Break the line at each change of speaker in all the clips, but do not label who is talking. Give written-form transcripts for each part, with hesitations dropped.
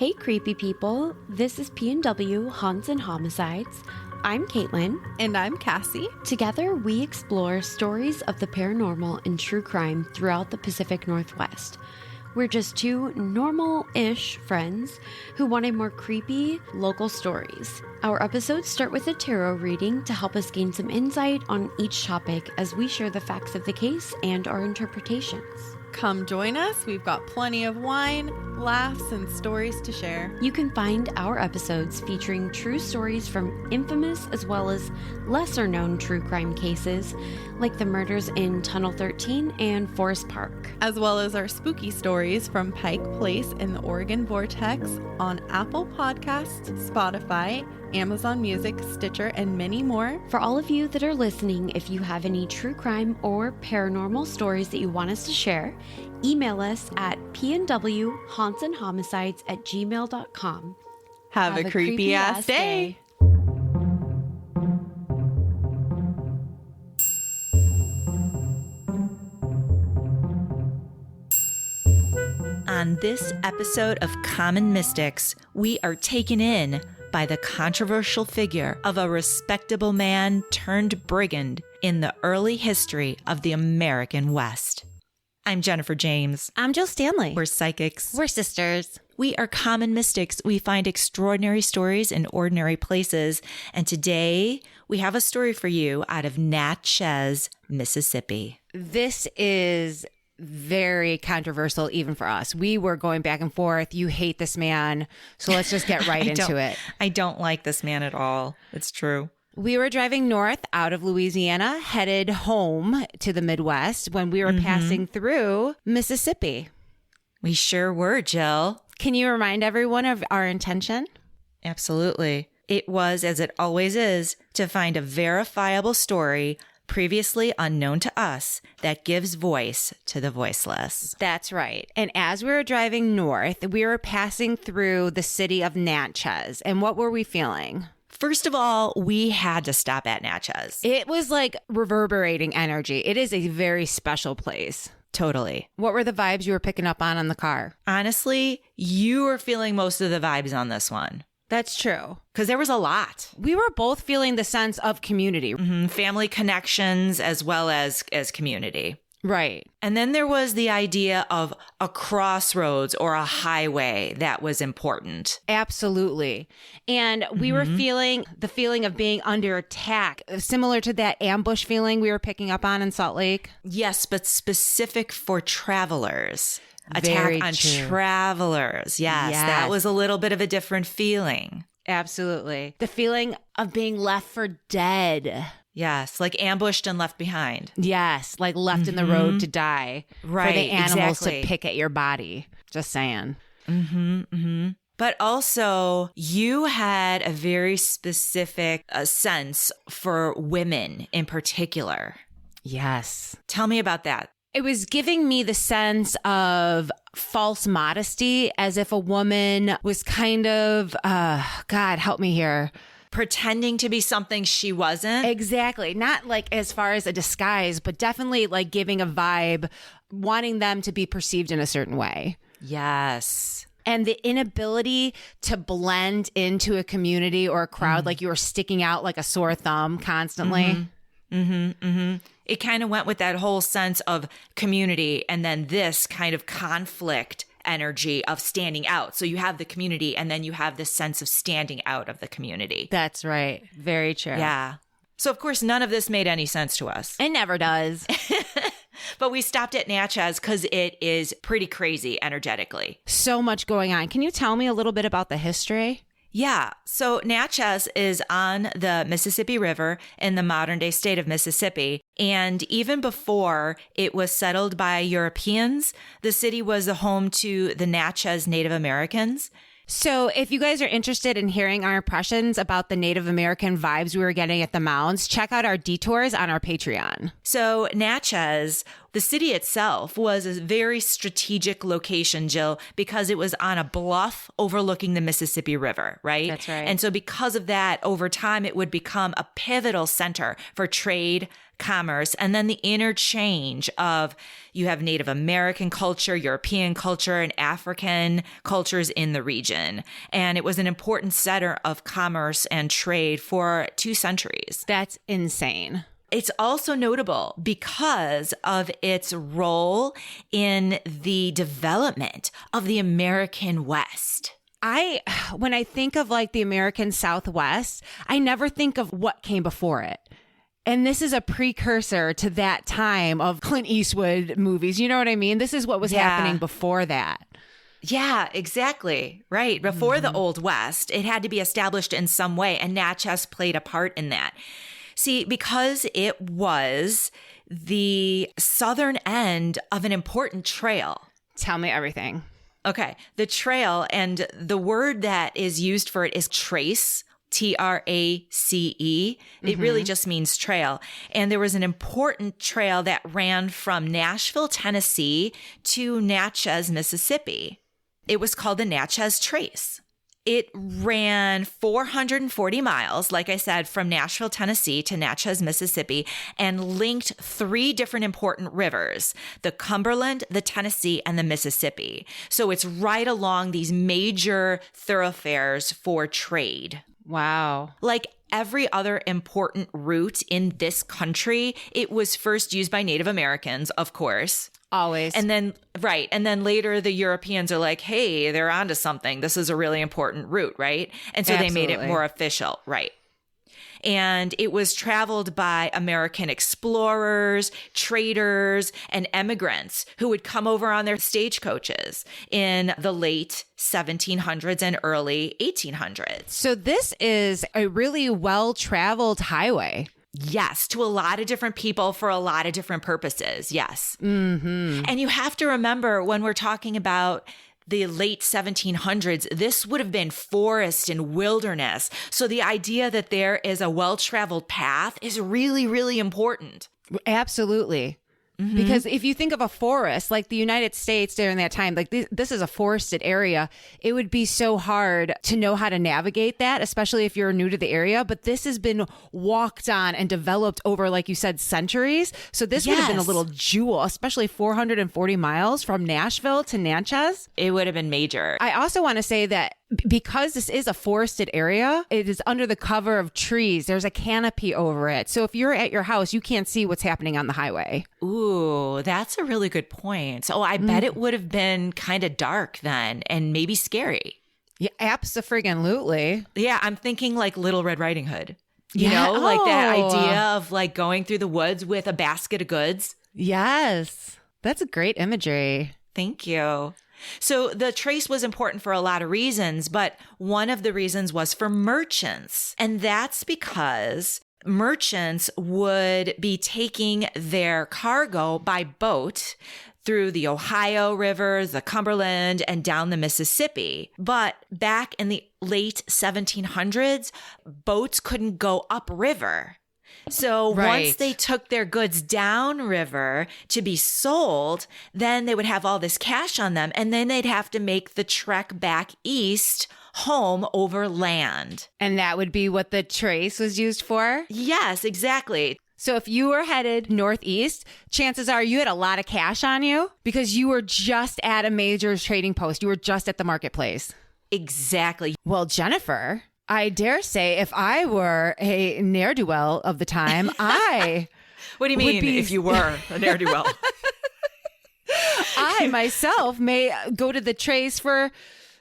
Hey, creepy people. This is P&W Haunts and Homicides. I'm Caitlin.
And I'm Cassie.
Together, we explore stories of the paranormal and true crime throughout the Pacific Northwest. We're just two normal-ish friends who wanted more creepy, local stories. Our episodes start with a tarot reading to help us gain some insight on each topic as we share the facts of the case and our interpretations.
Come join us. We've got plenty of wine, laughs, and stories to share.
You can find our episodes featuring true stories from infamous as well as lesser-known true crime cases, like the murders in Tunnel 13 and Forest Park.
As well as our spooky stories from Pike Place and the Oregon Vortex on Apple Podcasts, Spotify, Amazon Music, Stitcher, and many more.
For all of you that are listening, if you have any true crime or paranormal stories that you want us to share, email us at pnwhauntsandhomicides@gmail.com.
Have a creepy ass day.
On this episode of Common Mystics, we are taken in by the controversial figure of a respectable man turned brigand in the early history of the American West. I'm Jennifer James.
I'm Jill Stanley.
We're psychics.
We're sisters.
We are common mystics. We find extraordinary stories in ordinary places. And today we have a story for you out of Natchez, Mississippi.
This is very controversial even for us. We were going back and forth. You hate this man, so let's just get right into it.
I don't like this man at all. It's true.
We were driving north out of Louisiana, headed home to the Midwest when we were passing through Mississippi.
We sure were, Jill.
Can you remind everyone of our intention?
Absolutely. It was, as it always is, to find a verifiable story previously unknown to us that gives voice to the voiceless.
That's right. And as we were driving north, we were passing through the city of Natchez. And what were we feeling?
First of all, we had to stop at Natchez.
It was like reverberating energy. It is a very special place.
Totally.
What were the vibes you were picking up on the car?
Honestly, you were feeling most of the vibes on this one.
That's true.
Because there was a lot.
We were both feeling the sense of community.
Family connections as well as community.
Right.
And then there was the idea of a crossroads or a highway that was important.
Absolutely. And we were feeling the feeling of being under attack, similar to that ambush feeling we were picking up on in Salt Lake.
Yes, but specific for travelers.
Very
Attack on
true.
Travelers. Yes, that was a little bit of a different feeling.
Absolutely. The feeling of being left for dead.
Yes, like ambushed and left behind.
Yes, like left in the road to die.
Right,
for the animals
exactly.
to pick at your body. Just saying.
But also, you had a very specific sense for women in particular.
Yes.
Tell me about that.
It was giving me the sense of false modesty, as if a woman was kind of, God, help me here.
Pretending to be something she wasn't.
Exactly. Not like as far as a disguise, but definitely like giving a vibe, wanting them to be perceived in a certain way.
Yes.
And the inability to blend into a community or a crowd, like you were sticking out like a sore thumb constantly.
It kind of went with that whole sense of community and then this kind of conflict energy of standing out. So you have the community and then you have this sense of standing out of the community.
That's right. Very true.
Yeah. So of course, none of this made any sense to us.
It never does.
But we stopped at Natchez because it is pretty crazy energetically.
So much going on. Can you tell me a little bit about the history?
Yeah. So Natchez is on the Mississippi River in the modern day state of Mississippi. And even before it was settled by Europeans, the city was the home to the Natchez Native Americans.
So if you guys are interested in hearing our impressions about the Native American vibes we were getting at the mounds, check out our detours on our Patreon.
So Natchez The city itself was a very strategic location, Jill, because it was on a bluff overlooking the Mississippi River, right?
That's right.
And so because of that, over time, it would become a pivotal center for trade, commerce, and then the interchange of you have Native American culture, European culture, and African cultures in the region. And it was an important center of commerce and trade for 2 centuries.
That's insane.
It's also notable because of its role in the development of the American West.
When I think of like the American Southwest, I never think of what came before it. And this is a precursor to that time of Clint Eastwood movies. You know what I mean? This is what was happening before that.
Yeah, exactly. Right. Before the Old West, it had to be established in some way, and Natchez played a part in that. See, because it was the southern end of an important trail.
Tell me everything.
Okay. The trail, and the word that is used for it is trace, Trace. It really just means trail. And there was an important trail that ran from Nashville, Tennessee to Natchez, Mississippi. It was called the Natchez Trace. It ran 440 miles, like I said, from Nashville, Tennessee to Natchez, Mississippi, and linked 3 different important rivers, the Cumberland, the Tennessee, and the Mississippi. So it's right along these major thoroughfares for trade.
Wow.
Like every other important route in this country, it was first used by Native Americans, of course.
Always.
And then, right. And then later the Europeans are like, hey, they're onto something. This is a really important route, right? And so they made it more official, right? And it was traveled by American explorers, traders, and immigrants who would come over on their stagecoaches in the late 1700s and early 1800s.
So this is a really well-traveled highway.
Yes, to a lot of different people for a lot of different purposes. Yes. Mm-hmm. And you have to remember when we're talking about the late 1700s, this would have been forest and wilderness. So the idea that there is a well-traveled path is really, really important.
Absolutely. Mm-hmm. Because if you think of a forest, like the United States during that time, like this is a forested area, it would be so hard to know how to navigate that, especially if you're new to the area. But this has been walked on and developed over, like you said, centuries. So this would have been a little jewel, especially 440 miles from Nashville to Natchez.
It would have been major.
I also want to say that because this is a forested area, it is under the cover of trees. There's a canopy over it. So if you're at your house, you can't see what's happening on the highway.
Ooh, that's a really good point. So I bet it would have been kind of dark then and maybe scary.
Yeah, abso-friggin-lutely.
Yeah, I'm thinking like Little Red Riding Hood. You know, like that idea of like going through the woods with a basket of goods.
Yes. That's a great imagery.
Thank you. So the trace was important for a lot of reasons, but one of the reasons was for merchants. And that's because merchants would be taking their cargo by boat through the Ohio River, the Cumberland, and down the Mississippi. But back in the late 1700s, boats couldn't go upriver. So once they took their goods downriver to be sold, then they would have all this cash on them, and then they'd have to make the trek back east home over land.
And that would be what the trace was used for?
Yes, exactly.
So if you were headed northeast, chances are you had a lot of cash on you because you were just at a major trading post. You were just at the marketplace.
Exactly.
Well, Jennifer, I dare say if I were a ne'er-do-well of the time, I
What do you mean if you were a ne'er-do-well?
I myself may go to the trace for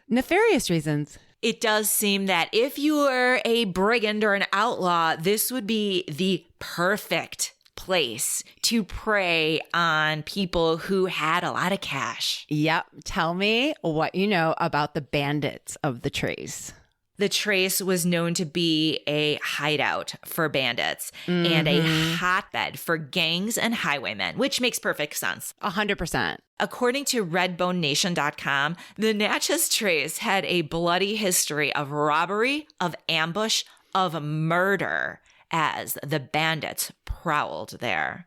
nefarious reasons.
It does seem that if you were a brigand or an outlaw, this would be the perfect place to prey on people who had a lot of cash.
Yep. Tell me what you know about the bandits of the trace.
The trace was known to be a hideout for bandits and a hotbed for gangs and highwaymen, which makes perfect sense.
100%.
According to RedboneNation.com, the Natchez Trace had a bloody history of robbery, of ambush, of murder as the bandits prowled there.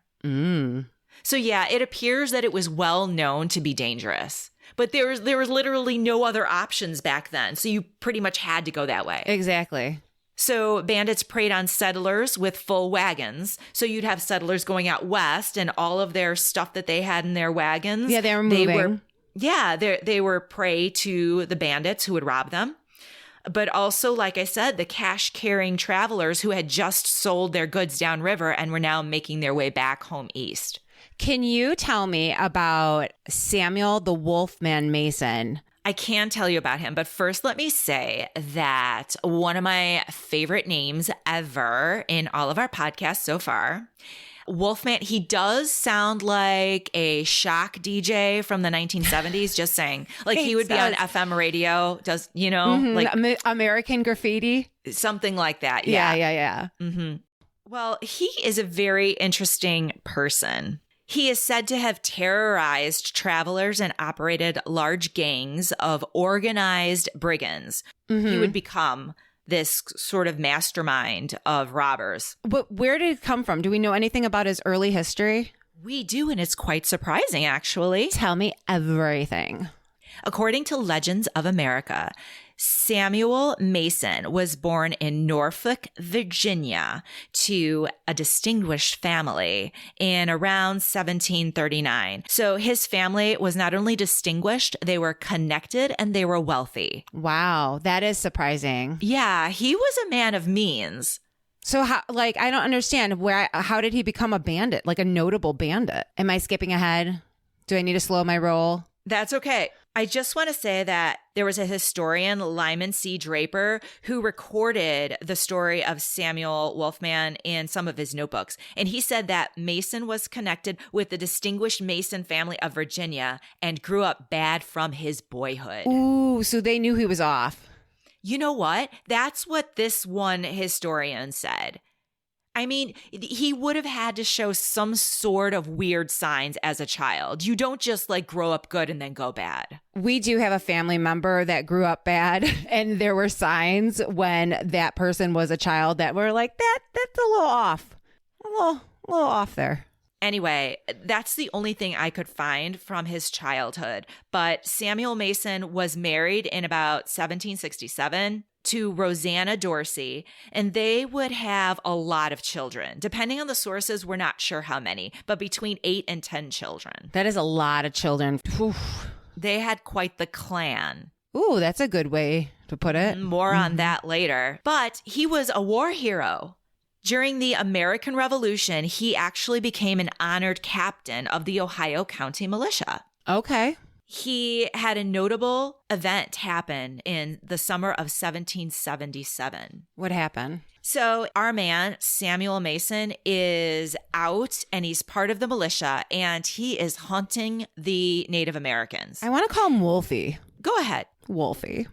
So yeah, it appears that it was well known to be dangerous. But there was literally no other options back then. So you pretty much had to go that way.
Exactly.
So bandits preyed on settlers with full wagons. So you'd have settlers going out west and all of their stuff that they had in their wagons.
Yeah, they were moving.
They were prey to the bandits who would rob them. But also, like I said, the cash-carrying travelers who had just sold their goods downriver and were now making their way back home east.
Can you tell me about Samuel the Wolfman Mason?
I can tell you about him, but first let me say that one of my favorite names ever in all of our podcasts so far, Wolfman, he does sound like a shock DJ from the 1970s, just saying. Like he would be on FM radio, like
American Graffiti?
Something like that.
Yeah.
Mm-hmm. Well, he is a very interesting person. He is said to have terrorized travelers and operated large gangs of organized brigands. Mm-hmm. He would become this sort of mastermind of robbers.
But where did it come from? Do we know anything about his early history?
We do, and it's quite surprising, actually.
Tell me everything.
According to Legends of America, Samuel Mason was born in Norfolk, Virginia, to a distinguished family in around 1739. So his family was not only distinguished, they were connected and they were wealthy.
Wow, that is surprising.
Yeah, he was a man of means.
So how, I don't understand how did he become a bandit, like a notable bandit? Am I skipping ahead? Do I need to slow my roll?
That's okay. I just want to say that there was a historian, Lyman C. Draper, who recorded the story of Samuel Wolfman in some of his notebooks. And he said that Mason was connected with the distinguished Mason family of Virginia and grew up bad from his boyhood.
Ooh, so they knew he was off.
You know what? That's what this one historian said. I mean, he would have had to show some sort of weird signs as a child. You don't just grow up good and then go bad.
We do have a family member that grew up bad, and there were signs when that person was a child that were like, that's a little off. A little off there.
Anyway, that's the only thing I could find from his childhood. But Samuel Mason was married in about 1767 to Rosanna Dorsey, and they would have a lot of children. Depending on the sources, we're not sure how many, but between 8 and 10 children.
That is a lot of children. Oof.
They had quite the clan.
Ooh, that's a good way to put it.
More on that later. But he was a war hero. During the American Revolution, he actually became an honored captain of the Ohio County Militia.
Okay.
He had a notable event happen in the summer of 1777.
What happened?
So our man, Samuel Mason, is out and he's part of the militia and he is hunting the Native Americans.
I want to call him Wolfie.
Go ahead.
Wolfie.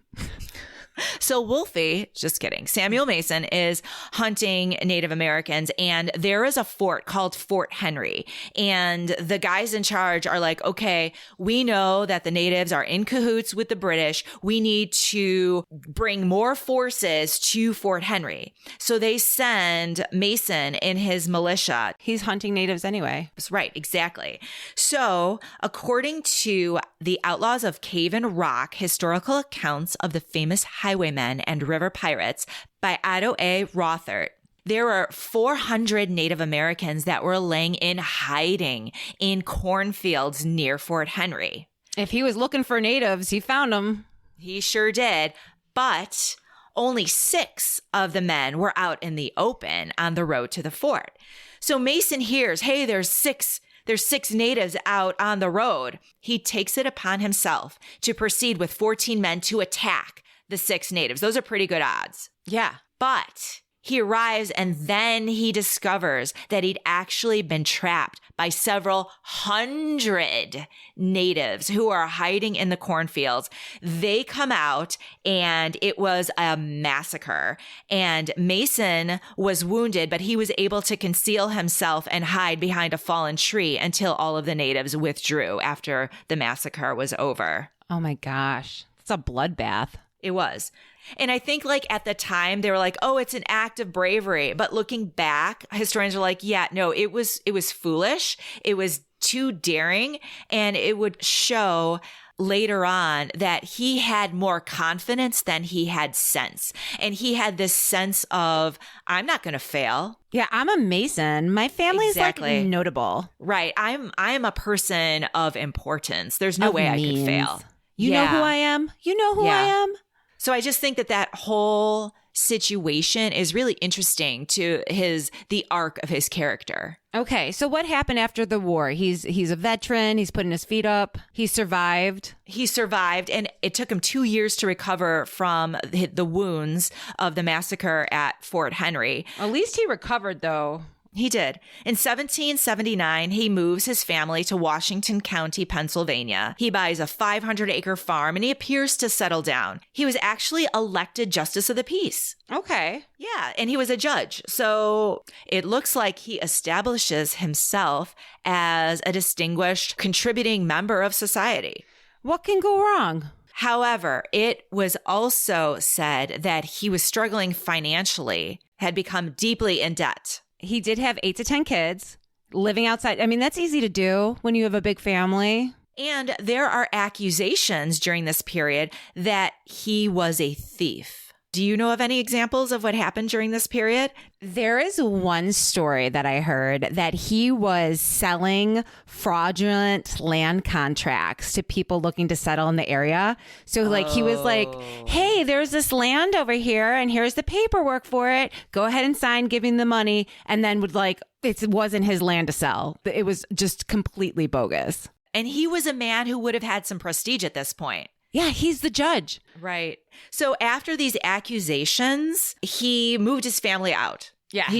So Wolfie, just kidding, Samuel Mason is hunting Native Americans, and there is a fort called Fort Henry. And the guys in charge are like, okay, we know that the natives are in cahoots with the British. We need to bring more forces to Fort Henry. So they send Mason in his militia.
He's hunting natives anyway.
That's right, exactly. So according to the Outlaws of Cave and Rock, historical accounts of the famous highwaymen and river pirates by Otto A. Rothert, there were 400 Native Americans that were laying in hiding in cornfields near Fort Henry.
If he was looking for natives, he found them.
He sure did. But only 6 of the men were out in the open on the road to the fort. So Mason hears, hey, there's 6 natives out on the road. He takes it upon himself to proceed with 14 men to attack the 6 natives. Those are pretty good odds.
Yeah.
But he arrives and then he discovers that he'd actually been trapped by several hundred natives who are hiding in the cornfields. They come out and it was a massacre. And Mason was wounded, but he was able to conceal himself and hide behind a fallen tree until all of the natives withdrew after the massacre was over.
Oh my gosh. It's a bloodbath.
It was. And I think at the time they were like, oh, it's an act of bravery. But looking back, historians are like, yeah, no, it was foolish. It was too daring, and it would show later on that he had more confidence than he had sense. And he had this sense of, I'm not going to fail.
Yeah, I'm a Mason. My family's like notable.
Right. I'm a person of importance. There's no way I could fail.
You know who I am? You know who I am?
So I just think that whole situation is really interesting to the arc of his character.
Okay, so what happened after the war? He's a veteran. He's putting his feet up. He survived.
He survived, and it took him 2 years to recover from the wounds of the massacre at Fort Henry.
At least he recovered, though.
He did. In 1779, he moves his family to Washington County, Pennsylvania. He buys a 500-acre farm, and he appears to settle down. He was actually elected Justice of the Peace.
Okay.
Yeah, and he was a judge. So it looks like he establishes himself as a distinguished, contributing member of society.
What can go wrong?
However, it was also said that he was struggling financially, had become deeply in debt.
He did have 8 to 10 kids living outside. I mean, that's easy to do when you have a big family.
And there are accusations during this period that he was a thief. Do you know of any examples of what happened during this period?
There is one story that I heard that he was selling fraudulent land contracts to people looking to settle in the area. So like he was like, hey, there's this land over here and here's the paperwork for it. Go ahead and sign, give him the money. And then would like, it wasn't his land to sell. It was just completely bogus.
And he was a man who would have had some prestige at this point.
Yeah, he's the judge.
Right. So after these accusations, he moved his family out.
Yeah.
He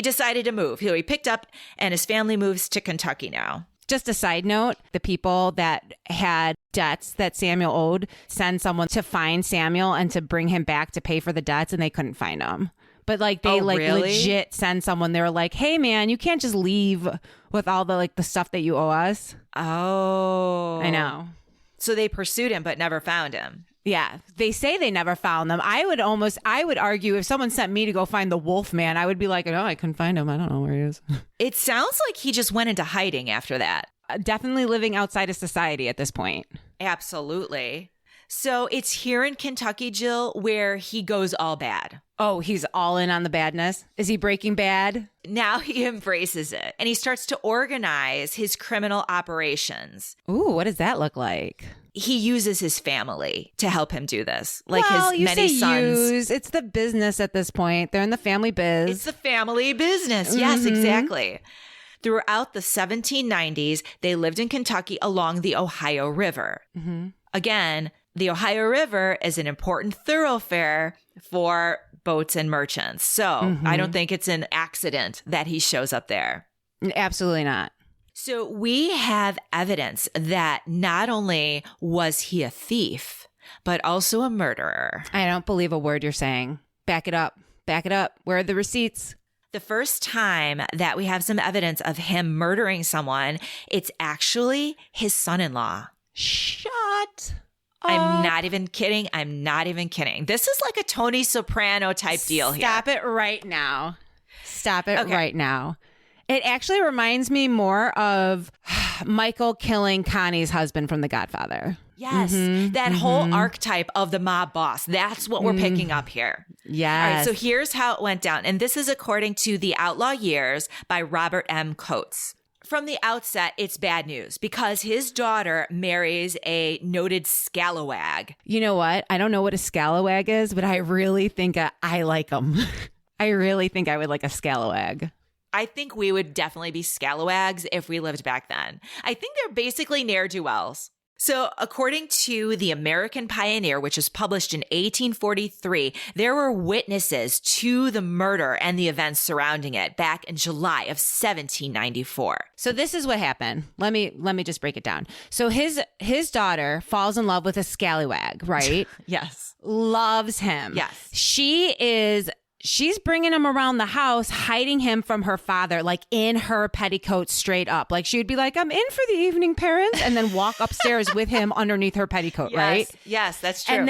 decided to move. He picked up and his family moves to Kentucky now.
Just a side note, the people that had debts that Samuel owed sent someone to find Samuel and to bring him back to pay for the debts, and they couldn't find him. But like they really? Legit send someone. They were like, hey, man, you can't just leave with all the the stuff that you owe us.
Oh.
I know.
So they pursued him but never found him.
Yeah, they say they never found them. I would argue if someone sent me to go find the Wolfman, I would be like, no, I couldn't find him. I don't know where he is.
It sounds like he just went into hiding after that.
Definitely living outside of society at this point.
Absolutely. So it's here in Kentucky, Jill, where he goes all bad.
Oh, he's all in on the badness? Is he Breaking Bad?
Now he embraces it, and he starts to organize his criminal operations.
Ooh, what does that look like?
He uses his family to help him do this. Like his many sons.
It's the business at this point. They're in the family biz.
It's the family business. Mm-hmm. Yes, exactly. Throughout the 1790s, they lived in Kentucky along the Ohio River. Mm-hmm. Again, the Ohio River is an important thoroughfare for boats and merchants. So I don't think it's an accident that he shows up there.
Absolutely not.
So we have evidence that not only was he a thief, but also a murderer.
I don't believe a word you're saying. Back it up. Back it up. Where are the receipts?
The first time that we have some evidence of him murdering someone, it's actually his son-in-law.
Shut
I'm not even kidding. I'm not even kidding. This is like a Tony Soprano type deal here.
Stop it right now. Stop it right now. It actually reminds me more of Michael killing Connie's husband from The Godfather.
Yes. That whole archetype of the mob boss. That's what we're picking up here.
Yes.
All right. So here's how it went down. And this is according to The Outlaw Years by Robert M. Coates. From the outset, it's bad news because his daughter marries a noted scalawag.
You know what? I don't know what a scalawag is, but I really think I like them. I really think I would like a scalawag.
I think we would definitely be scalawags if we lived back then. I think they're basically ne'er-do-wells. So according to The American Pioneer, which was published in 1843, there were witnesses to the murder and the events surrounding it back in July of 1794.
So this is what happened. Let me just break it down. So his daughter falls in love with a scallywag, right?
Yes.
Loves him.
Yes.
She's bringing him around the house, hiding him from her father, like in her petticoat straight up. Like she would be like, I'm in for the evening, parents, and then walk upstairs with him underneath her petticoat, right?
Yes, that's true.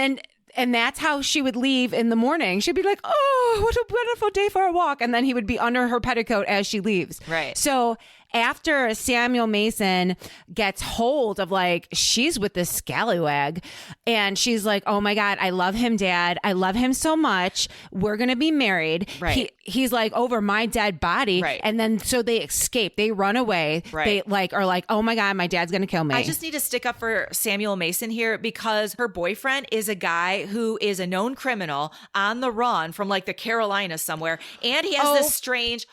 And that's how she would leave in the morning. She'd be like, oh, what a wonderful day for a walk. And then he would be under her petticoat as she leaves.
Right.
So after Samuel Mason gets hold of like, she's with this scallywag and she's like, oh my God, I love him, Dad. I love him so much. We're going to be married.
Right.
He's like over my dead body.
Right.
And then so they escape. They run away.
Right.
They like are like, oh my God, my dad's going to kill me.
I just need to stick up for Samuel Mason here because her boyfriend is a guy who is a known criminal on the run from like the Carolinas somewhere. And he has this strange,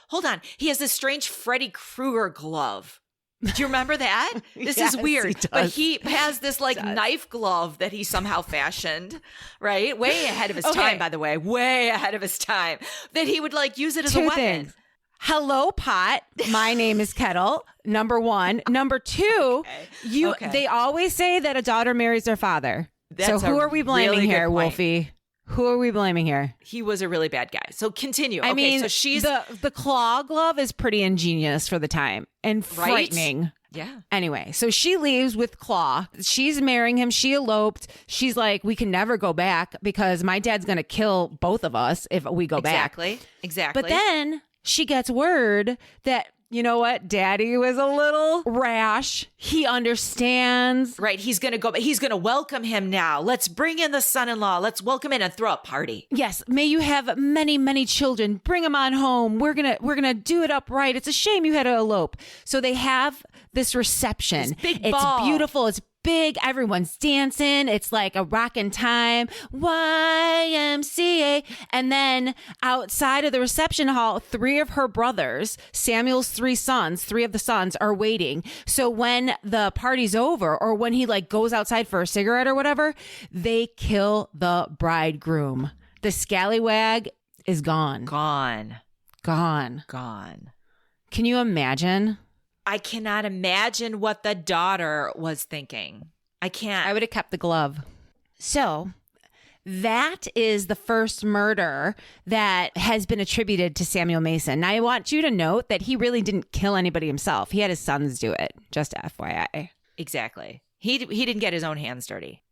he has this strange Freddy Krueger glove. Do you remember that? This
Yes,
is weird.
he does.
But he has this like knife glove that he somehow fashioned, right? Way ahead of his time, by the way. Way ahead of his time. That he would like use it as a weapon.
Things. Hello, pot. My name is Kettle. Number one. Number two, they always say that a daughter marries their father. So who are we blaming here, Wolfie? Who are we blaming here?
He was a really bad guy. So continue.
I mean,
so she's
the claw glove is pretty ingenious for the time and frightening.
Right? Yeah.
Anyway, so she leaves with Claw. She's marrying him. She eloped. She's like, we can never go back because my dad's going to kill both of us if we go back.
Exactly.
But then she gets word that, you know what? Daddy was a little rash. He understands.
Right. He's going to go, but he's going to welcome him now. Let's bring in the son-in-law. Let's welcome in and throw a party.
Yes. May you have many, many children. Bring them on home. We're going to do it up right. It's a shame you had to elope. So they have this reception.
It's
beautiful. It's big. Everyone's dancing. It's like a rockin' time. YMCA. And then outside of the reception hall, three of her brothers, Samuel's three of the sons are waiting. So when the party's over or when he like goes outside for a cigarette or whatever, they kill the bridegroom. The scallywag is gone.
Gone.
Can you imagine?
I cannot imagine what the daughter was thinking. I can't.
I would have kept the glove. So that is the first murder that has been attributed to Samuel Mason. Now, I want you to note that he really didn't kill anybody himself. He had his sons do it, just FYI.
Exactly. He didn't get his own hands dirty.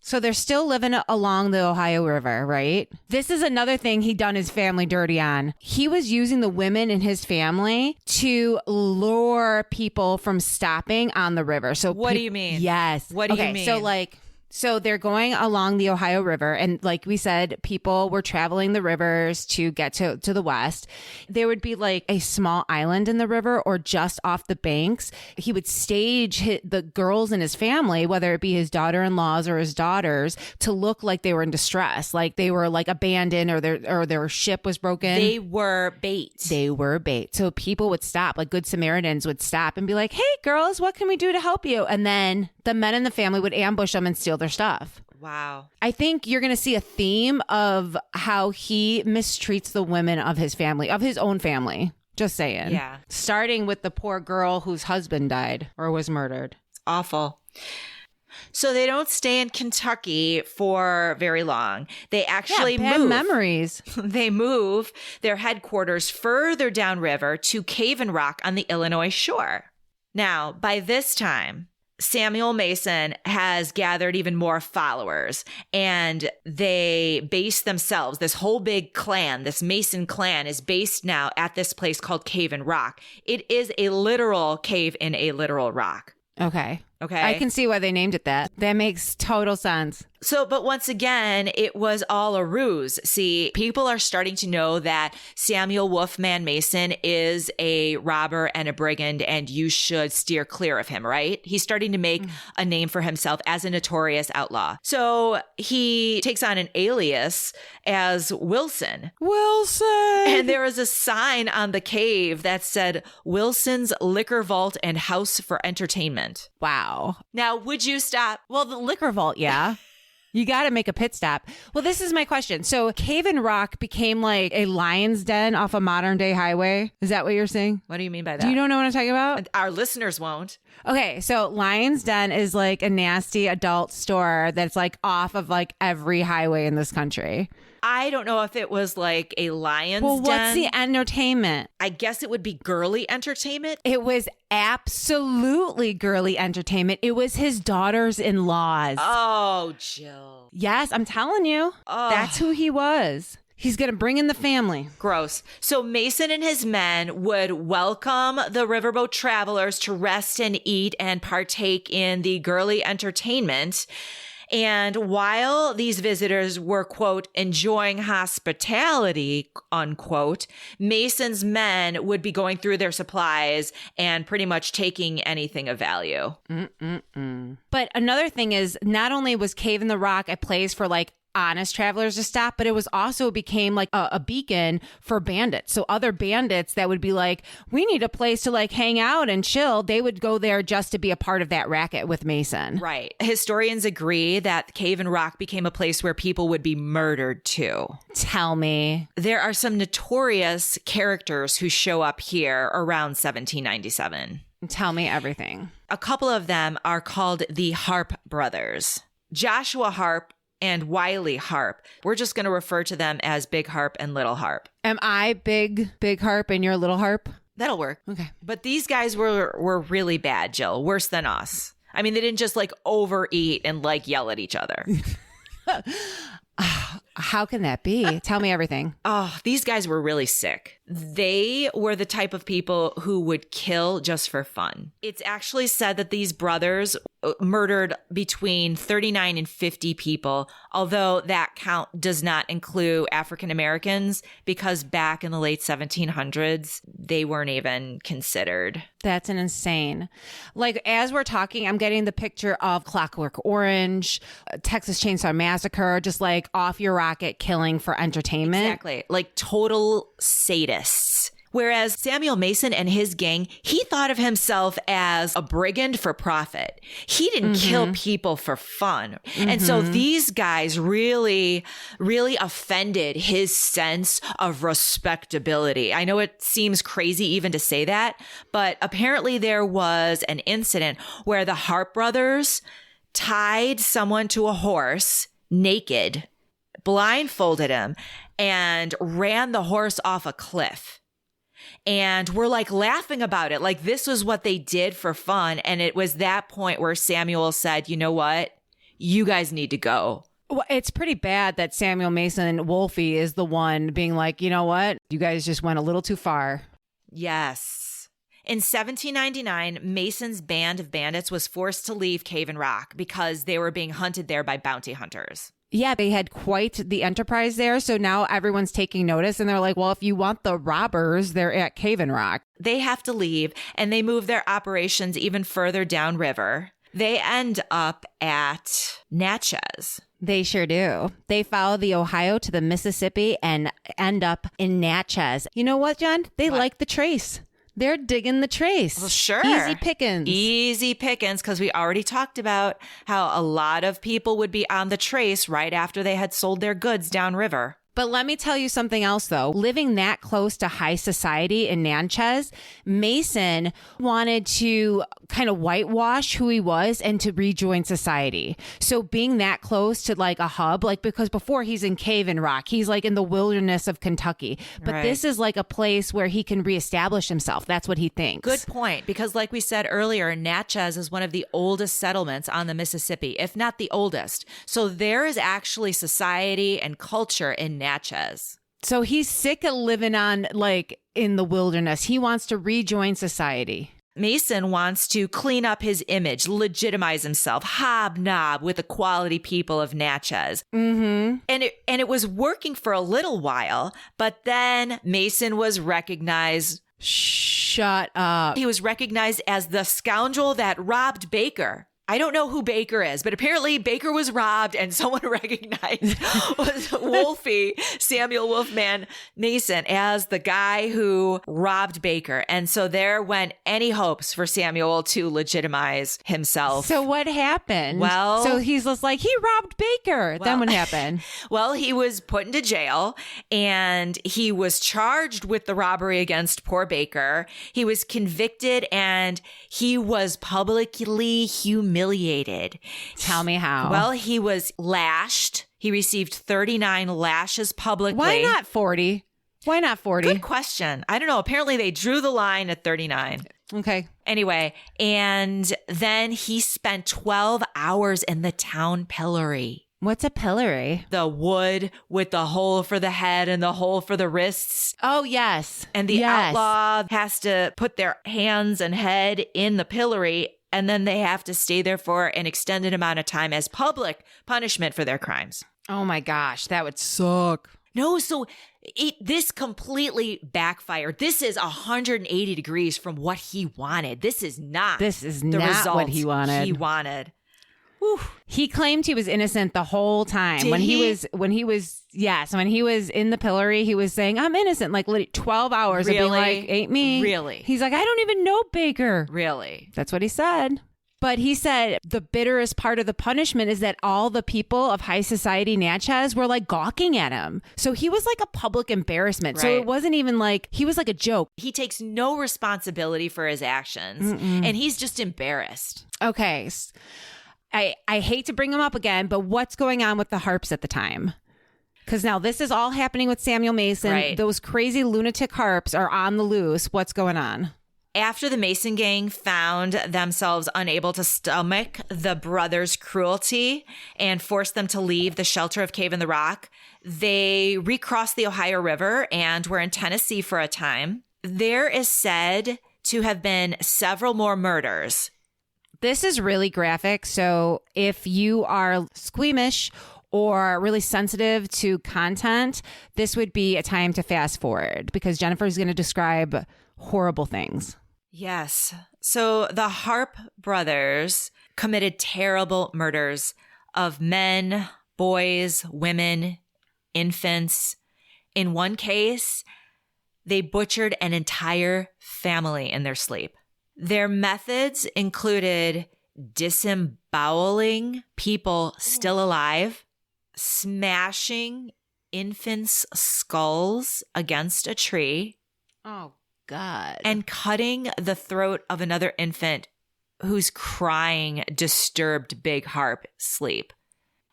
So they're still living along the Ohio River, right? This is another thing he done his family dirty on. He was using the women in his family to lure people from stopping on the river. So
what do you mean?
Yes.
What do you mean?
So they're going along the Ohio River. And like we said, people were traveling the rivers to get to the west. There would be like a small island in the river or just off the banks. He would stage the girls in his family, whether it be his daughter-in-laws or his daughters, to look like they were in distress, like they were like abandoned or their ship was broken.
They were bait.
So people would stop, like Good Samaritans would stop and be like, hey, girls, what can we do to help you? And then the men in the family would ambush them and steal their stuff.
Wow.
I think you're going to see a theme of how he mistreats the women of his family, of his own family. Just saying.
Yeah.
Starting with the poor girl whose husband died or was murdered.
It's awful. So they don't stay in Kentucky for very long. They actually
bad
move.
memories.
They move their headquarters further downriver to Cave and Rock on the Illinois shore. Now, by this time, Samuel Mason has gathered even more followers, and they base themselves. This whole big clan, this Mason clan, is based now at this place called Cave and Rock. It is a literal cave in a literal rock.
Okay.
Okay.
I can see why they named it that. That makes total sense.
So, but once again, it was all a ruse. See, people are starting to know that Samuel Wolfman Mason is a robber and a brigand, and you should steer clear of him, right? He's starting to make a name for himself as a notorious outlaw. So he takes on an alias as Wilson. And there was a sign on the cave that said Wilson's Liquor Vault and House for Entertainment.
Wow.
Now, would you stop?
Well, the liquor vault, yeah. You got to make a pit stop. Well, this is my question. So Cave and Rock became like a lion's den off a modern day highway. Is that what you're saying?
What do you mean by that?
You don't know what I'm talking about?
Our listeners won't.
Okay, so Lion's Den is like a nasty adult store that's like off of like every highway in this country.
I don't know if it was like a lion's den.
Well, what's the entertainment?
I guess it would be girly entertainment.
It was absolutely girly entertainment. It was his daughters-in-laws.
Oh, Jill.
Yes, I'm telling you.
Oh.
That's who he was. He's going to bring in the family.
Gross. So Mason and his men would welcome the riverboat travelers to rest and eat and partake in the girly entertainment. And while these visitors were, quote, enjoying hospitality, unquote, Mason's men would be going through their supplies and pretty much taking anything of value.
But another thing is, not only was Cave in the Rock a place for like honest travelers to stop, but it was also became like a beacon for bandits. So other bandits that would be like, we need a place to like hang out and chill, they would go there just to be a part of that racket with Mason.
Right. Historians agree that Cave in Rock became a place where people would be murdered too.
Tell me.
There are some notorious characters who show up here around 1797.
Tell me everything.
A couple of them are called the Harp brothers. Joshua Harp and Wiley Harp. We're just going to refer to them as Big Harp and Little Harp.
Am I Big Harp and you're Little Harp?
That'll work.
Okay.
But these guys were really bad, Jill. Worse than us. I mean, they didn't just like overeat and like yell at each other.
How can that be? Tell me everything.
Oh, these guys were really sick. They were the type of people who would kill just for fun. It's actually said that these brothers murdered between 39 and 50 people, although that count does not include African Americans because back in the late 1700s, they weren't even considered.
That's an insane. Like, as we're talking, I'm getting the picture of Clockwork Orange, Texas Chainsaw Massacre, just like off your rocket killing for entertainment.
Exactly. Like total sadists. Whereas Samuel Mason and his gang, he thought of himself as a brigand for profit. He didn't kill people for fun. And so these guys really, really offended his sense of respectability. I know it seems crazy even to say that, but apparently there was an incident where the Harp brothers tied someone to a horse naked, blindfolded him, and ran the horse off a cliff. And we're like laughing about it. Like this was what they did for fun. And it was that point where Samuel said, you know what? You guys need to go.
Well, it's pretty bad that Samuel Mason Wolfie is the one being like, you know what? You guys just went a little too far.
Yes. In 1799, Mason's band of bandits was forced to leave Cave in Rock because they were being hunted there by bounty hunters.
Yeah, they had quite the enterprise there. So now everyone's taking notice and they're like, well, if you want the robbers, they're at Cave in Rock.
They have to leave and they move their operations even further downriver. They end up at Natchez.
They sure do. They follow the Ohio to the Mississippi and end up in Natchez. You know what, John? They like the trace. They're digging the trace.
Well, sure.
Easy pickings.
Easy pickings, because we already talked about how a lot of people would be on the trace right after they had sold their goods downriver.
But let me tell you something else, though. Living that close to high society in Natchez, Mason wanted to kind of whitewash who he was and to rejoin society. So being that close to like a hub, like because before he's in Cave in Rock, he's like in the wilderness of Kentucky. But
Right.
This is like a place where he can reestablish himself. That's what he thinks.
Good point, because like we said earlier, Natchez is one of the oldest settlements on the Mississippi, if not the oldest. So there is actually society and culture in Natchez.
So he's sick of living on like in the wilderness. He wants to rejoin society.
Mason wants to clean up his image, legitimize himself, hobnob with the quality people of Natchez.
Mm-hmm.
And it was working for a little while, but then Mason was recognized.
Shut up.
He was recognized as the scoundrel that robbed Baker. I don't know who Baker is, but apparently Baker was robbed and someone recognized was Wolfie, Samuel Wolfman Mason, as the guy who robbed Baker. And so there went any hopes for Samuel to legitimize himself.
So what happened?
Well-
so he's just like, he robbed Baker. Then what happened?
Well, he was put into jail and he was charged with the robbery against poor Baker. He was convicted and he was publicly humiliated.
Tell me how.
Well, he was lashed. He received 39 lashes publicly.
Why not 40? Why not 40?
Good question. I don't know. Apparently they drew the line at 39.
Okay.
Anyway, and then he spent 12 hours in the town pillory.
What's a pillory?
The wood with the hole for the head and the hole for the wrists.
Oh, yes.
And the outlaw has to put their hands and head in the pillory, and then they have to stay there for an extended amount of time as public punishment for their crimes.
Oh my gosh, that would suck.
No, so this completely backfired. This is 180 degrees from what he wanted. This is not the result
what he wanted.
Whew.
He claimed he was innocent the whole time.
Did
when
he?
when he was in the pillory, he was saying, I'm innocent, like 12 hours of being like, ain't me.
Really?
He's like, I don't even know Baker.
Really?
That's what he said. But he said the bitterest part of the punishment is that all the people of high society Natchez were like gawking at him. So he was like a public embarrassment.
Right.
So it wasn't even like, he was like a joke.
He takes no responsibility for his actions, and he's just embarrassed.
Okay. I hate to bring him up again, but what's going on with the harps at the time? Because now this is all happening with Samuel Mason.
Right.
Those crazy lunatic harps are on the loose. What's going on?
After the Mason gang found themselves unable to stomach the brothers' cruelty and forced them to leave the shelter of Cave in the Rock, they recrossed the Ohio River and were in Tennessee for a time. There is said to have been several more murders.
This is really graphic. So if you are squeamish or really sensitive to content, this would be a time to fast forward because Jennifer is going to describe horrible things.
Yes. So the Harp brothers committed terrible murders of men, boys, women, infants. In one case, they butchered an entire family in their sleep. Their methods included disemboweling people still alive, smashing infants' skulls against a tree,
Oh, God.
and cutting the throat of another infant whose crying disturbed Big Harp sleep.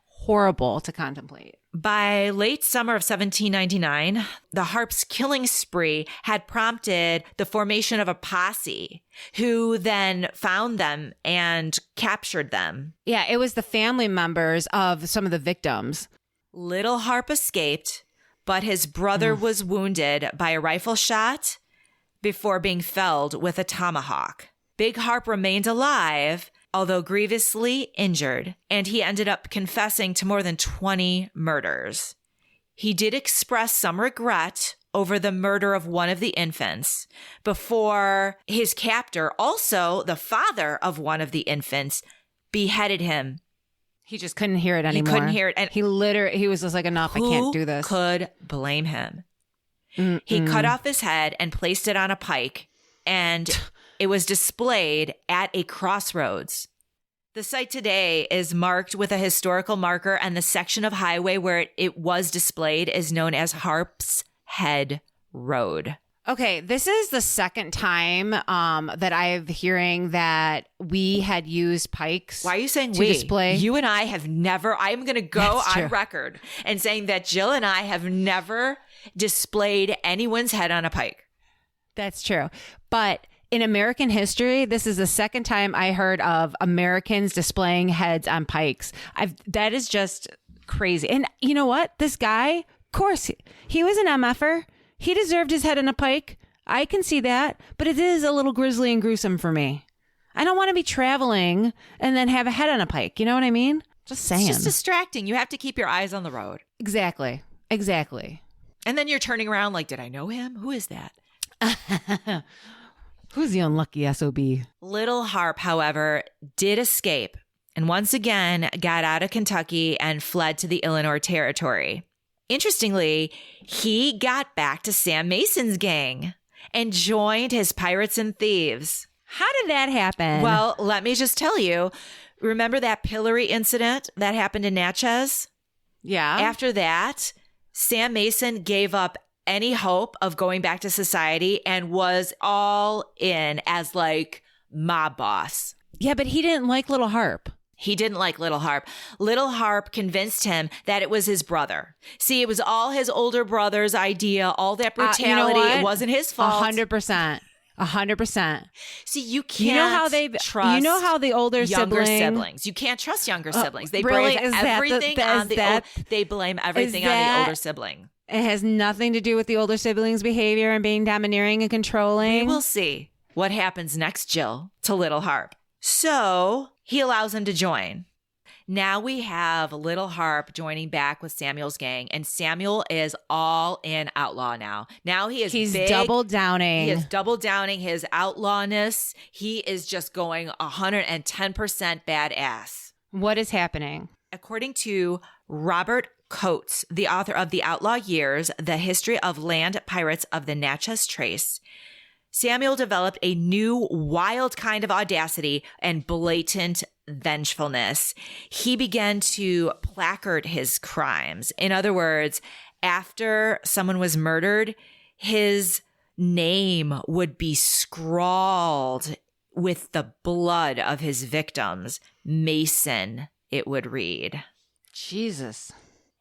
Horrible to contemplate.
By late summer of 1799, the Harps' killing spree had prompted the formation of a posse who then found them and captured them.
Yeah, it was the family members of some of the victims.
Little Harp escaped, but his brother was wounded by a rifle shot before being felled with a tomahawk. Big Harp remained alive, although grievously injured, and he ended up confessing to more than 20 murders. He did express some regret over the murder of one of the infants before his captor, also the father of one of the infants, beheaded him.
He just couldn't hear it anymore.
He couldn't hear it. And
he was just like, enough, I can't do this.
Who could blame him?
Mm-mm.
He cut off his head and placed it on a pike, and it was displayed at a crossroads. The site today is marked with a historical marker, and the section of highway where it was displayed is known as Harp's Head Road.
Okay, this is the second time that I'm hearing that we had used pikes.
Why are you saying
to
we?
display?
You and I have never, I'm going to go
That's true.
on record and saying that Jill and I have never displayed anyone's head on a pike.
That's true. But in American history, this is the second time I heard of Americans displaying heads on pikes. That is just crazy. And you know what? This guy, of course, he was an MFer. He deserved his head on a pike. I can see that. But it is a little grisly and gruesome for me. I don't want to be traveling and then have a head on a pike. You know what I mean? Just saying.
It's just distracting. You have to keep your eyes on the road.
Exactly.
And then you're turning around like, did I know him? Who is that?
Who's the unlucky SOB?
Little Harp, however, did escape and once again got out of Kentucky and fled to the Illinois Territory. Interestingly, he got back to Sam Mason's gang and joined his pirates and thieves.
How did that happen?
Well, let me just tell you, remember that pillory incident that happened in Natchez?
yeah.
After that, Sam Mason gave up any hope of going back to society and was all in as like mob boss.
Yeah, but he didn't like Little Harp.
He didn't like Little Harp. Little Harp convinced him that it was his brother. See, it was all his older brother's idea, all that brutality.
You know what?
It wasn't his fault.
100%. 100%.
See, you can't
You know how they
trust
you know how the older
younger
sibling,
siblings. You can't trust younger siblings. They
really?
blame
Is that the-
everything
that-
on
is
the
that-
they blame everything on
that-
the older sibling.
it has nothing to do with the older siblings' behavior and being domineering and controlling.
We'll see what happens next, Jill, to Little Harp. So he allows him to join. Now we have Little Harp joining back with Samuel's gang, and Samuel is all in outlaw now. Now he's big.
double downing.
He is double downing his outlawness. He is just going 110% badass.
What is happening?
According to Robert Coates, the author of The Outlaw Years, The History of Land Pirates of the Natchez Trace, Samuel developed a new wild kind of audacity and blatant vengefulness. He began to placard his crimes. In other words, after someone was murdered, his name would be scrawled with the blood of his victims. Mason, it would read.
Jesus.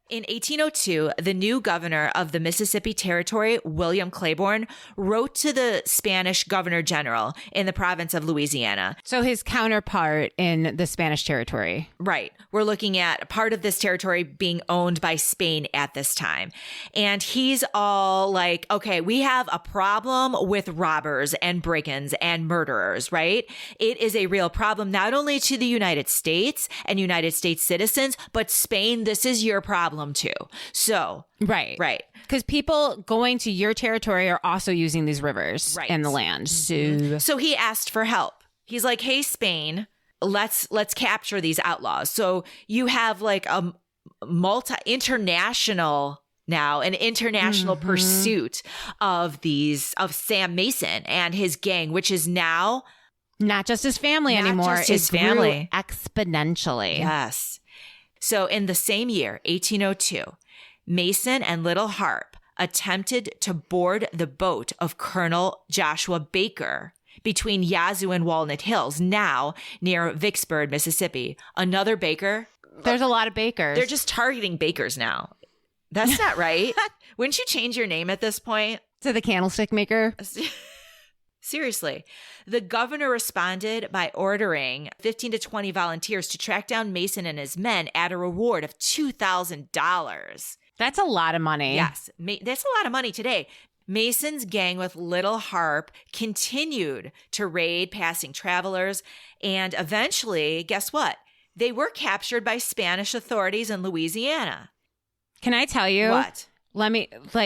In 1802, the new governor of the Mississippi Territory, William Claiborne, wrote to the Spanish governor general in the province of Louisiana.
So his counterpart in the Spanish territory.
Right. We're looking at part of this territory being owned by Spain at this time. And he's all like, okay, we have a problem with robbers and brigands and murderers, right? It is a real problem, not only to the United States and United States citizens, but Spain, this is your problem too. So,
Right. Because people going to your territory are also using these rivers and the land.
So he asked for help. He's like, hey, Spain, let's capture these outlaws. So you have like a international pursuit of Sam Mason and his gang, which is now
not just his family
Not
anymore.
just his
it grew
family.
exponentially.
Yes. So in the same year, 1802, Mason and Little Harp attempted to board the boat of Colonel Joshua Baker between Yazoo and Walnut Hills, now near Vicksburg, Mississippi. Another Baker.
There's a lot of bakers.
They're just targeting bakers now. That's not right. Wouldn't you change your name at this point?
to the candlestick maker.
Seriously. The governor responded by ordering 15 to 20 volunteers to track down Mason and his men at a reward of $2,000.
That's a lot of money.
Yes, that's a lot of money today. Mason's gang with Little Harp continued to raid passing travelers, and eventually, guess what? They were captured by Spanish authorities in Louisiana.
Can I tell you?
What?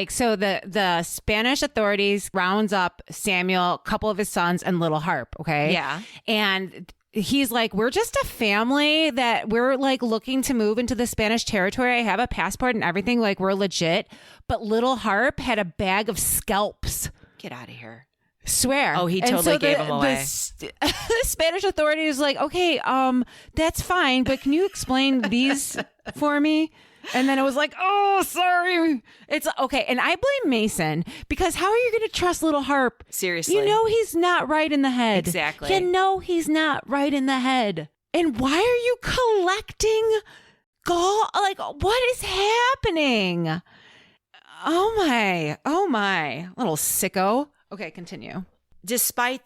So the Spanish authorities rounds up Samuel, a couple of his sons, and Little Harp, okay?
Yeah.
And he's like, we're just a family that we're like looking to move into the Spanish territory. I have a passport and everything, like we're legit. But Little Harp had a bag of scalps.
Get out of here.
Swear.
Oh, he
And
totally gave them away.
The Spanish authority was like, okay, that's fine, but can you explain these for me? And then it was like, oh, sorry. It's okay. And I blame Mason because how are you going to trust Little Harp?
Seriously.
You know he's not right in the head.
Exactly.
You know he's not right in the head. And why are you collecting gall? Like, what is happening? Oh my. Little sicko. Okay, continue.
Despite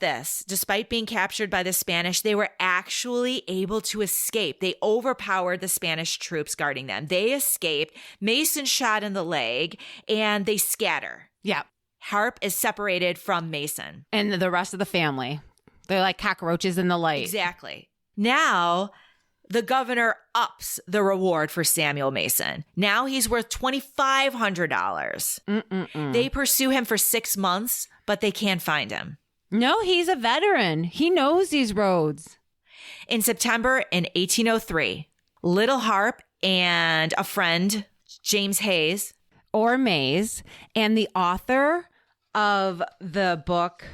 being captured by the Spanish, they were actually able to escape. They overpowered the Spanish troops guarding them. They escaped. Mason shot in the leg, and they scatter.
Yeah.
Harp is separated from Mason.
And the rest of the family. They're like cockroaches in the light.
Exactly. Now, the governor ups the reward for Samuel Mason. Now he's worth $2,500. They pursue him for 6 months, but they can't find him.
No, he's a veteran. He knows these roads.
In September in 1803, Little Harp and a friend, James Hayes,
Or Mays, and the author of the book,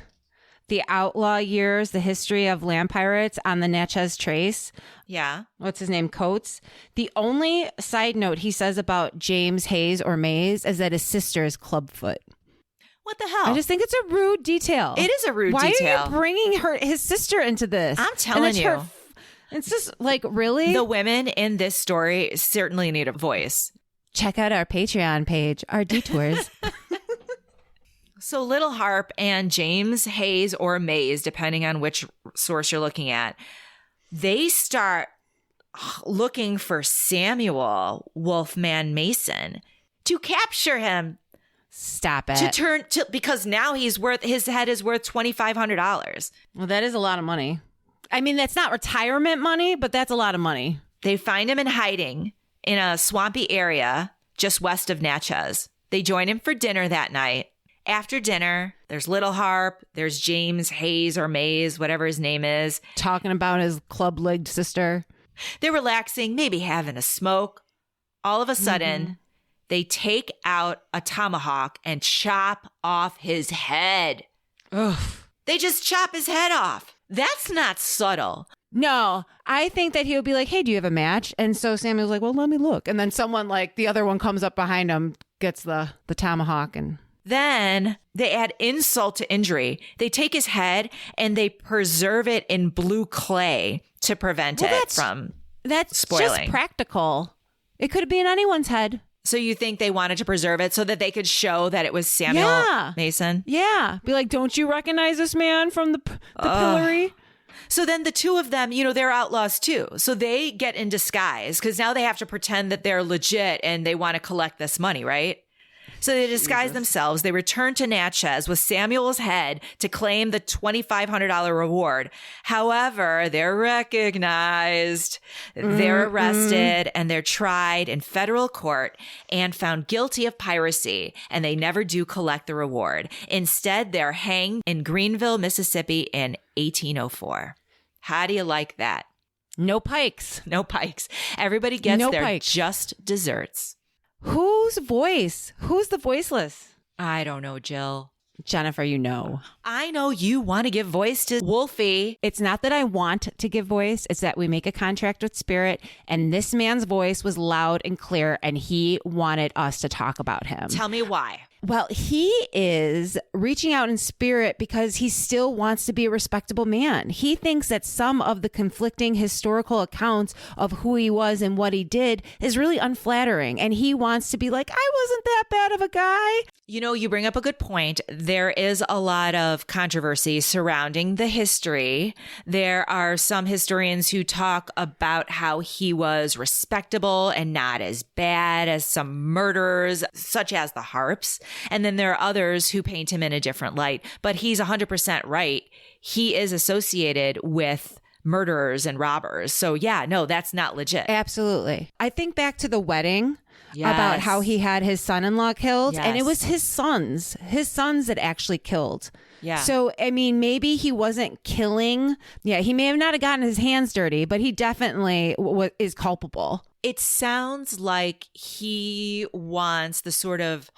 The Outlaw Years, The History of Land Pirates on the Natchez Trace.
yeah,
What's his name? Coates. The only side note he says about James Hayes or Mays is that his sister is clubfoot.
what the hell?
I just think it's a rude detail.
It is a rude
Why
detail.
are you bringing his sister into this?
I'm telling
And it's
you.
it's just like, really?
The women in this story certainly need a voice.
Check out our Patreon page, our detours.
So Little Harp and James Hayes or Mays, depending on which source you're looking at, they start looking for Samuel Wolfman Mason to capture him.
Stop it.
Because now his head is worth $2,500.
Well, that is a lot of money. I mean, that's not retirement money, but that's a lot of money.
They find him in hiding in a swampy area just west of Natchez. They join him for dinner that night. After dinner, there's Little Harp, there's James Hayes or Mays, whatever his name is.
Talking about his club-legged sister.
They're relaxing, maybe having a smoke. All of a sudden, they take out a tomahawk and chop off his head.
Ugh.
They just chop his head off. That's not subtle.
No, I think that he would be like, hey, do you have a match? And so Samuel's like, well, let me look. And then someone like the other one comes up behind him, gets the tomahawk. And
then they add insult to injury. They take his head and they preserve it in blue clay to prevent it from spoiling.
That's just practical. It could be in anyone's head.
So you think they wanted to preserve it so that they could show that it was Samuel Mason?
Yeah. Be like, don't you recognize this man from the pillory?
So then the two of them, they're outlaws too. So they get in disguise because now they have to pretend that they're legit and they want to collect this money, right? So they disguise themselves. They return to Natchez with Samuel's head to claim the $2,500 reward. However, they're recognized, they're arrested, and they're tried in federal court and found guilty of piracy, and they never do collect the reward. Instead, they're hanged in Greenville, Mississippi in 1804. How do you like that?
No pikes.
No pikes. Everybody gets their just desserts.
Whose voice? Who's the voiceless?
I don't know, Jill.
Jennifer, you know.
I know you want to give voice to Wolfie.
It's not that I want to give voice. It's that we make a contract with Spirit, and this man's voice was loud and clear, and he wanted us to talk about him.
Tell me why.
Well, he is reaching out in spirit because he still wants to be a respectable man. He thinks that some of the conflicting historical accounts of who he was and what he did is really unflattering. And he wants to be like, I wasn't that bad of a guy.
You bring up a good point. There is a lot of controversy surrounding the history. There are some historians who talk about how he was respectable and not as bad as some murderers, such as the Harps. And then there are others who paint him in a different light. But he's 100% right. He is associated with murderers and robbers. So yeah, no, that's not legit.
Absolutely. I think back to the wedding. Yes. About how he had his son-in-law killed. Yes. And it was his sons that actually killed. Yeah. So, I mean, maybe he wasn't killing. Yeah, he may have not have gotten his hands dirty, but he definitely is culpable.
It sounds like he wants the sort of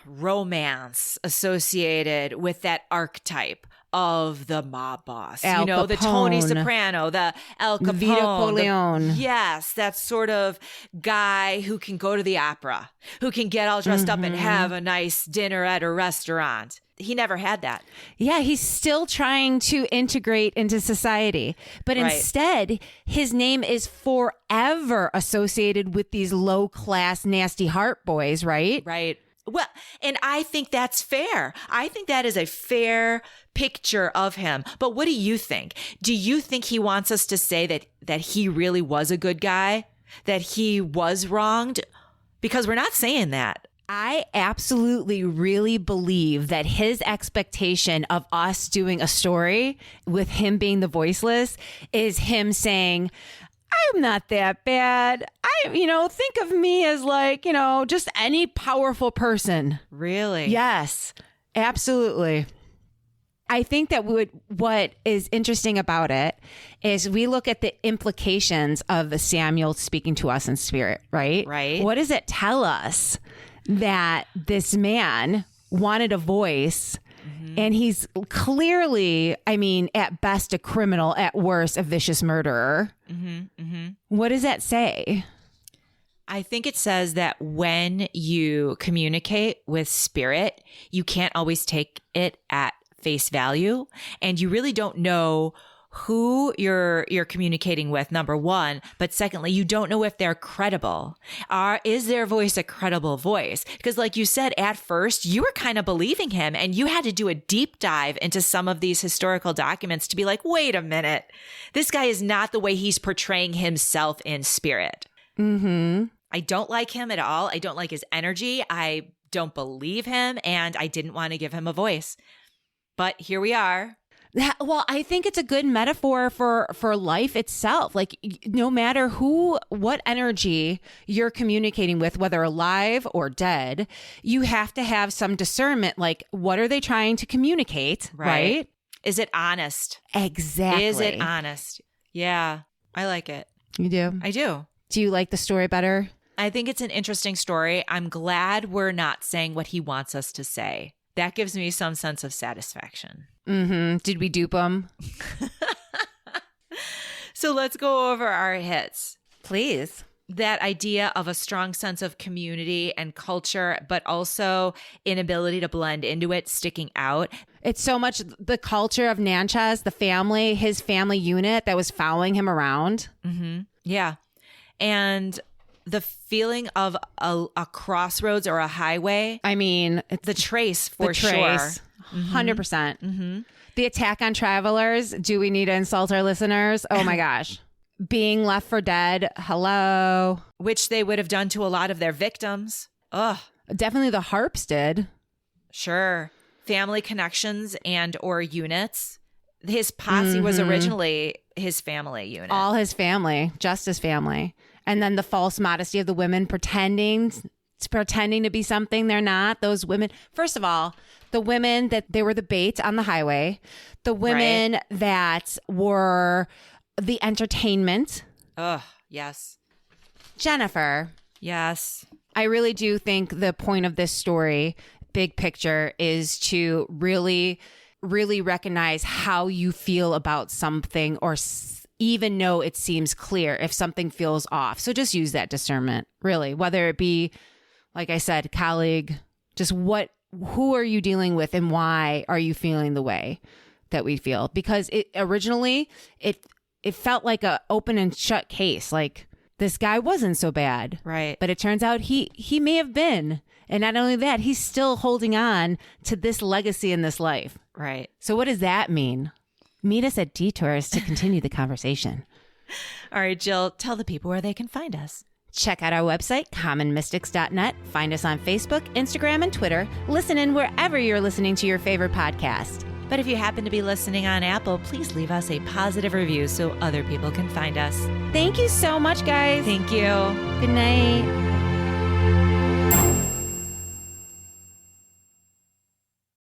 romance associated with that archetype of the mob boss,
Al Capone,
the Tony Soprano, the Al Capone,
Vito Corleone.
Yes, that sort of guy who can go to the opera, who can get all dressed up and have a nice dinner at a restaurant. He never had that.
Yeah, he's still trying to integrate into society. But instead, his name is forever associated with these low-class, nasty heart boys, right?
Right. Well, and I think that's fair. I think that is a fair picture of him. But what do you think? Do you think he wants us to say that he really was a good guy? That he was wronged? Because we're not saying that.
I absolutely really believe that his expectation of us doing a story with him being the voiceless is him saying, I'm not that bad. Think of me as like, just any powerful person.
Really?
Yes, absolutely. I think that what is interesting about it is we look at the implications of Samuel speaking to us in spirit, right?
Right.
What does it tell us that this man wanted a voice? And he's clearly, at best a criminal, at worst a vicious murderer. What does that say?
I think it says that when you communicate with spirit, you can't always take it at face value. And you really don't know who you're communicating with, number one, but secondly, you don't know if they're credible. Is their voice a credible voice? Because like you said, at first, you were kind of believing him and you had to do a deep dive into some of these historical documents to be like, wait a minute, this guy is not the way he's portraying himself in spirit.
Mm-hmm.
I don't like him at all. I don't like his energy. I don't believe him, and I didn't want to give him a voice. But here we are.
Well, I think it's a good metaphor for life itself. Like, no matter what energy you're communicating with, whether alive or dead, you have to have some discernment. Like, what are they trying to communicate? Right?
Is it honest?
Exactly.
Is it honest? Yeah, I like it.
You do?
I do.
Do you like the story better?
I think it's an interesting story. I'm glad we're not saying what he wants us to say. That gives me some sense of satisfaction.
Mm-hmm. Did we dupe them?
So let's go over our hits.
Please.
That idea of a strong sense of community and culture, but also inability to blend into it, sticking out.
It's so much the culture of Natchez, the family, his family unit that was following him around.
Mm-hmm. Yeah. And the feeling of a crossroads or a highway.
I mean,
the trace for sure.
100%.
Mm-hmm.
The attack on travelers. Do we need to insult our listeners? Oh my gosh. Being left for dead. Hello.
Which they would have done to a lot of their victims. Ugh.
Definitely the Harps did.
Sure. Family connections and or units. His posse was originally his family unit.
All his family, just his family. And then the false modesty of the women pretending to be something they're not. Those women, first of all, the women that they were the bait on the highway, the women that were the entertainment.
Ugh, yes.
Jennifer.
Yes.
I really do think the point of this story, big picture, is to really, really recognize how you feel about something, or even know it seems clear if something feels off. So just use that discernment, really, whether it be, like I said, colleague, just who are you dealing with and why are you feeling the way that we feel? Because it originally, it felt like a open and shut case. Like, this guy wasn't so bad.
Right.
But it turns out he may have been. And not only that, he's still holding on to this legacy in this life.
Right.
So what does that mean? Meet us at Detours to continue the conversation.
All right, Jill, tell the people where they can find us.
Check out our website, commonmystics.net. Find us on Facebook, Instagram, and Twitter. Listen in wherever you're listening to your favorite podcast.
But if you happen to be listening on Apple, please leave us a positive review so other people can find us.
Thank you so much, guys.
Thank you.
Good night.